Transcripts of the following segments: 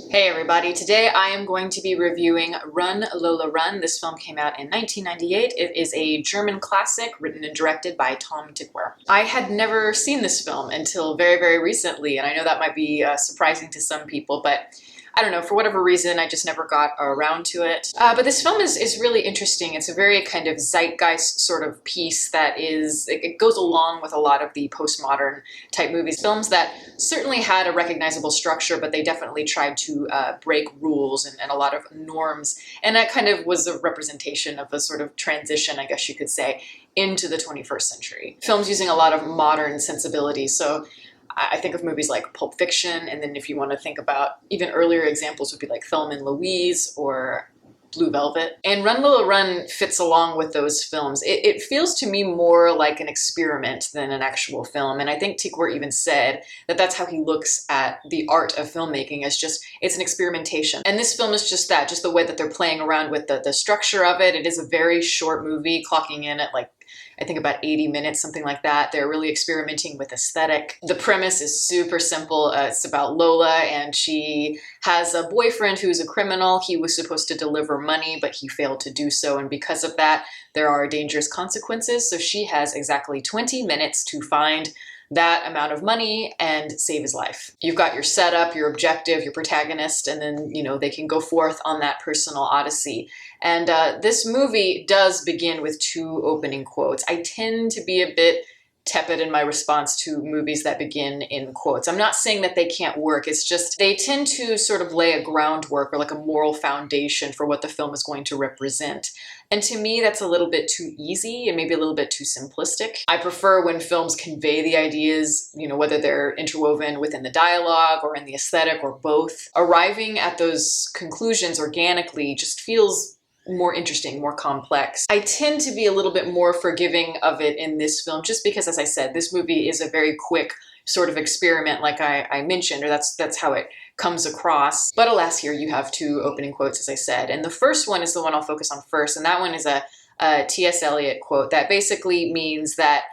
Hey everybody, today I am going to be reviewing Run, Lola, Run. This film came out in 1998. It is a German classic written and directed by Tom Tykwer. I had never seen this film until very, very recently, and I know that might be surprising to some people, but I don't know, for whatever reason, I just never got around to it. But this film is really interesting. It's a very kind of zeitgeist sort of piece that it goes along with a lot of the postmodern type movies. Films that certainly had a recognizable structure, but they definitely tried to break rules and a lot of norms. And that kind of was a representation of a sort of transition, I guess you could say, into the 21st century. Films using a lot of modern sensibilities. So I think of movies like Pulp Fiction, and then if you want to think about even earlier examples would be like Thelma and Louise or Blue Velvet. And Run Lola Run fits along with those films. It feels to me more like an experiment than an actual film. And I think Tykwer even said that that's how he looks at the art of filmmaking, as just, it's an experimentation. And this film is just that, just the way that they're playing around with the structure of it. It is a very short movie, clocking in at like, I think about 80 minutes, something like that. They're really experimenting with aesthetic. The premise is super simple. It's about Lola, and she has a boyfriend who's a criminal. He was supposed to deliver money, but he failed to do so. And because of that, there are dangerous consequences. So she has exactly 20 minutes to find that amount of money and save his life. You've got your setup, your objective, your protagonist, and then, they can go forth on that personal odyssey. And this movie does begin with two opening quotes. I tend to be a bit tepid in my response to movies that begin in quotes. I'm not saying that they can't work. It's just they tend to sort of lay a groundwork or like a moral foundation for what the film is going to represent. And to me, that's a little bit too easy and maybe a little bit too simplistic. I prefer when films convey the ideas, whether they're interwoven within the dialogue or in the aesthetic or both. Arriving at those conclusions organically just feels more interesting, more complex. I tend to be a little bit more forgiving of it in this film, just because, as I said, this movie is a very quick sort of experiment, like I mentioned, or that's how it comes across. But alas, here you have two opening quotes, as I said. And the first one is the one I'll focus on first, and that one is a T.S. Eliot quote that basically means that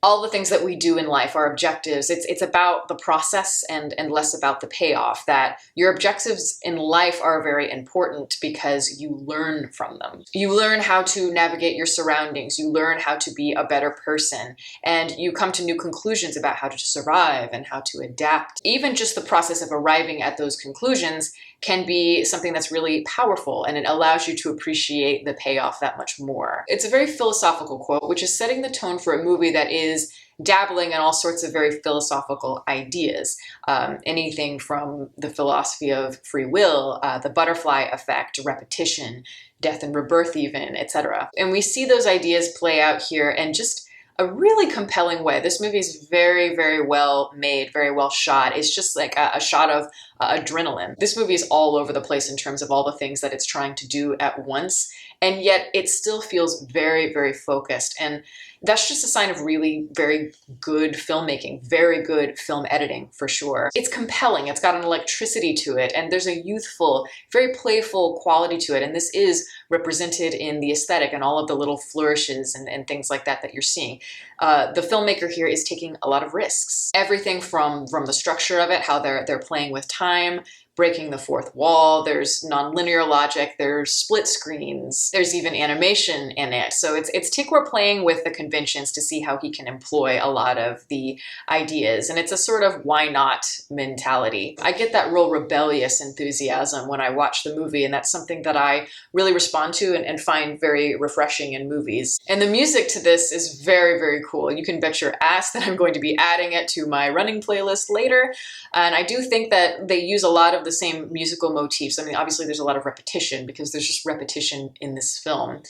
all the things that we do in life, our objectives, it's about the process and less about the payoff. That your objectives in life are very important because you learn from them. You learn how to navigate your surroundings. You learn how to be a better person. And you come to new conclusions about how to survive and how to adapt. Even just the process of arriving at those conclusions can be something that's really powerful, and it allows you to appreciate the payoff that much more. It's a very philosophical quote, which is setting the tone for a movie that is dabbling in all sorts of very philosophical ideas. Anything from the philosophy of free will, the butterfly effect, repetition, death and rebirth even, etc. And we see those ideas play out here in just a really compelling way. This movie is very, very well made, very well shot. It's just like a shot of adrenaline. This movie is all over the place in terms of all the things that it's trying to do at once, and yet it still feels very, very focused. And that's just a sign of really very good filmmaking, very good film editing for sure. It's compelling, it's got an electricity to it, and there's a youthful, very playful quality to it. And this is represented in the aesthetic and all of the little flourishes and things like that you're seeing. The filmmaker here is taking a lot of risks. Everything from the structure of it, how they're playing with time, breaking the fourth wall, there's nonlinear logic, there's split screens, there's even animation in it. So it's Tykwer playing with the conventions to see how he can employ a lot of the ideas. And it's a sort of why not mentality. I get that real rebellious enthusiasm when I watch the movie, and that's something that I really respond to and find very refreshing in movies. And the music to this is very, very cool. You can bet your ass that I'm going to be adding it to my running playlist later. And I do think that they use a lot of the same musical motifs. I mean, obviously there's a lot of repetition because there's just repetition in this film.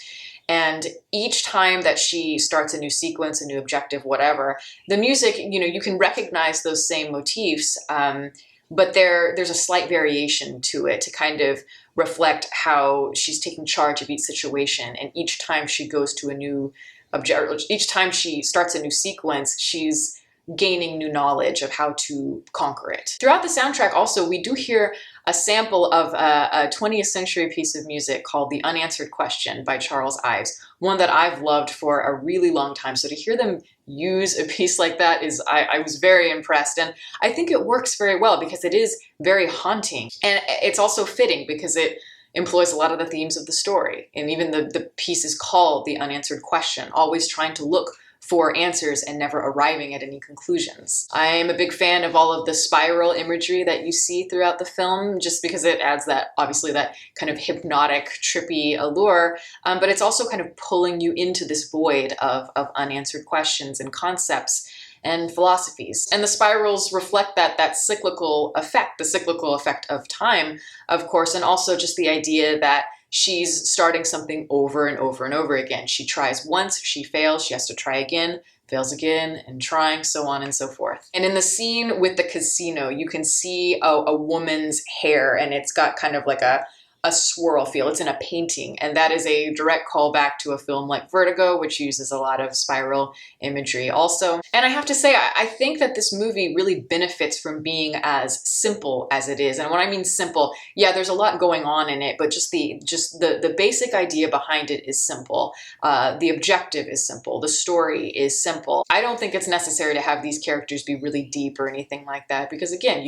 And each time that she starts a new sequence, a new objective, whatever, the music, you can recognize those same motifs, but there's a slight variation to it to kind of reflect how she's taking charge of each situation. And each time she goes to a new objective, each time she starts a new sequence, she's gaining new knowledge of how to conquer it. Throughout the soundtrack also, we do hear a sample of a 20th century piece of music called The Unanswered Question by Charles Ives, one that I've loved for a really long time. So to hear them use a piece like that I was very impressed. And I think it works very well because it is very haunting. And it's also fitting because it employs a lot of the themes of the story. And even the piece is called The Unanswered Question, always trying to look for answers and never arriving at any conclusions. I am a big fan of all of the spiral imagery that you see throughout the film, just because it adds that, obviously, that kind of hypnotic, trippy allure, but it's also kind of pulling you into this void of unanswered questions and concepts and philosophies. And the spirals reflect that cyclical effect, the cyclical effect of time, of course, and also just the idea that she's starting something over and over and over again. She tries once, she fails, she has to try again, fails again, and trying, so on and so forth. And in the scene with the casino, you can see a woman's hair, and it's got kind of like a swirl feel. It's in a painting, and that is a direct callback to a film like Vertigo, which uses a lot of spiral imagery also. And I have to say, I think that this movie really benefits from being as simple as it is. And when I mean simple, yeah, there's a lot going on in it, but just the basic idea behind it is simple. The objective is simple. The story is simple. I don't think it's necessary to have these characters be really deep or anything like that, because again,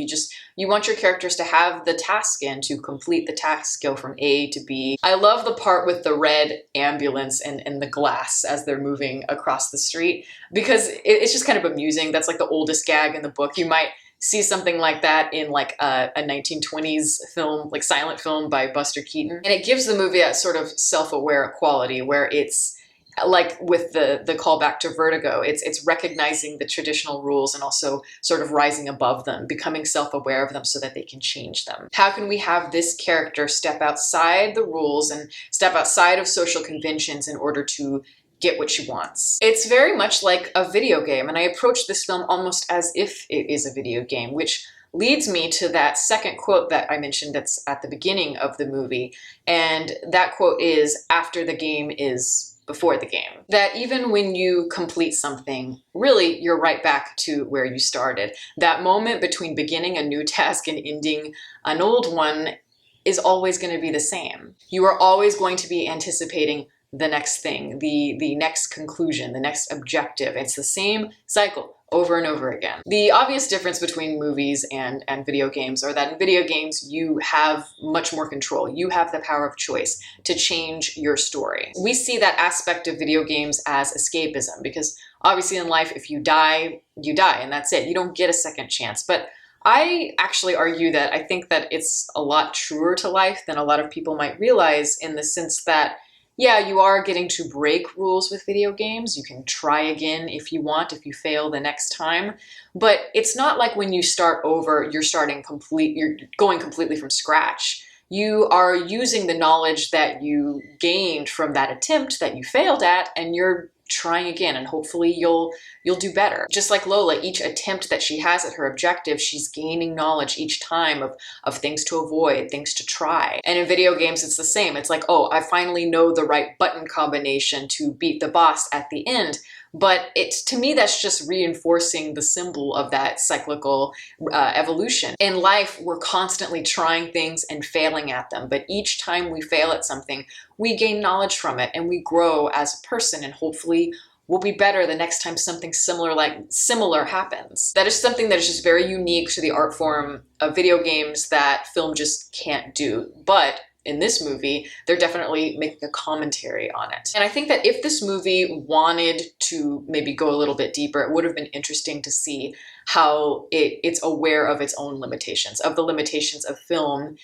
you want your characters to have the task and to complete the task, go from A to B. I love the part with the red ambulance and the glass as they're moving across the street, because it's just kind of amusing. That's like the oldest gag in the book. You might see something like that in like a 1920s film, like silent film by Buster Keaton. And it gives the movie that sort of self-aware quality where it's like with the callback to Vertigo, it's recognizing the traditional rules and also sort of rising above them, becoming self-aware of them so that they can change them. How can we have this character step outside the rules and step outside of social conventions in order to get what she wants? It's very much like a video game, and I approach this film almost as if it is a video game, which leads me to that second quote that I mentioned that's at the beginning of the movie. And that quote is, "After the game is before the game." That even when you complete something, really, you're right back to where you started. That moment between beginning a new task and ending an old one is always going to be the same. You are always going to be anticipating the next thing, the next conclusion, the next objective. It's the same cycle over and over again. The obvious difference between movies and video games are that in video games, you have much more control. You have the power of choice to change your story. We see that aspect of video games as escapism, because obviously in life, if you die, and that's it. You don't get a second chance. But I actually argue that I think that it's a lot truer to life than a lot of people might realize, in the sense that, yeah, you are getting to break rules with video games. You can try again if you want, if you fail the next time. But it's not like when you start over, you're going completely from scratch. You are using the knowledge that you gained from that attempt that you failed at, and you're trying again, and hopefully you'll do better. Just like Lola, each attempt that she has at her objective, she's gaining knowledge each time of things to avoid, things to try. And in video games, it's the same. It's like, oh, I finally know the right button combination to beat the boss at the end. But to me, that's just reinforcing the symbol of that cyclical evolution. In life, we're constantly trying things and failing at them. But each time we fail at something, we gain knowledge from it and we grow as a person, and hopefully we'll be better the next time something similar happens. That is something that is just very unique to the art form of video games that film just can't do. But in this movie, they're definitely making a commentary on it. And I think that if this movie wanted to maybe go a little bit deeper, it would have been interesting to see how it's aware of its own limitations, of the limitations of film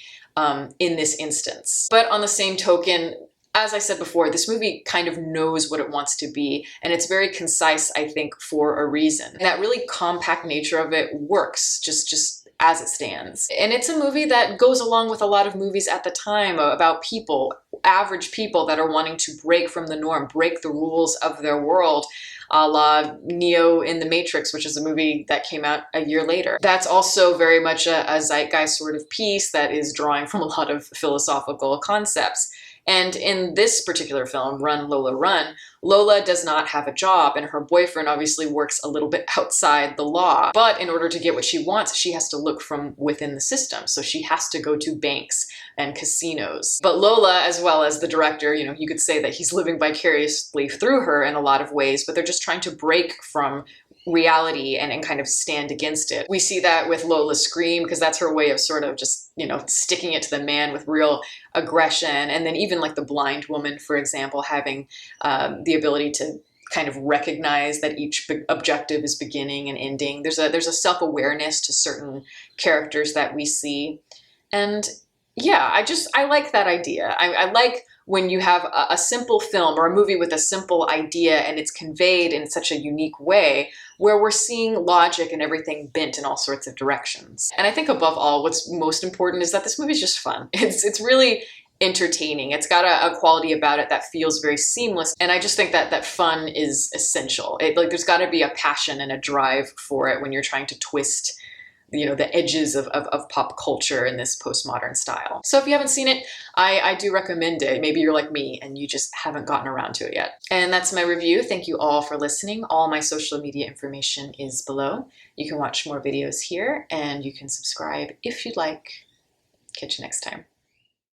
in this instance. But on the same token, as I said before, this movie kind of knows what it wants to be, and it's very concise, I think, for a reason. And that really compact nature of it works, just as it stands. And it's a movie that goes along with a lot of movies at the time about people, average people that are wanting to break from the norm, break the rules of their world, a la Neo in The Matrix, which is a movie that came out a year later. That's also very much a zeitgeist sort of piece that is drawing from a lot of philosophical concepts. And in this particular film, Run, Lola, Run, Lola does not have a job, and her boyfriend obviously works a little bit outside the law. But in order to get what she wants, she has to look from within the system. So she has to go to banks and casinos. But Lola, as well as the director, you could say that he's living vicariously through her in a lot of ways, but they're just trying to break from reality and kind of stand against it. We see that with Lola's scream, because that's her way of sort of just, sticking it to the man with real aggression. And then even like the blind woman, for example, having the ability to kind of recognize that each objective is beginning and ending. There's a self-awareness to certain characters that we see. And yeah, I like that idea. I like when you have a simple film or a movie with a simple idea and it's conveyed in such a unique way where we're seeing logic and everything bent in all sorts of directions. And I think above all, what's most important is that this movie's just fun. It's really entertaining. It's got a quality about it that feels very seamless. And I just think that fun is essential. There's got to be a passion and a drive for it when you're trying to twist the edges of pop culture in this postmodern style. So if you haven't seen it, I do recommend it. Maybe you're like me and you just haven't gotten around to it yet. And that's my review. Thank you all for listening. All my social media information is below. You can watch more videos here and you can subscribe if you'd like. Catch you next time.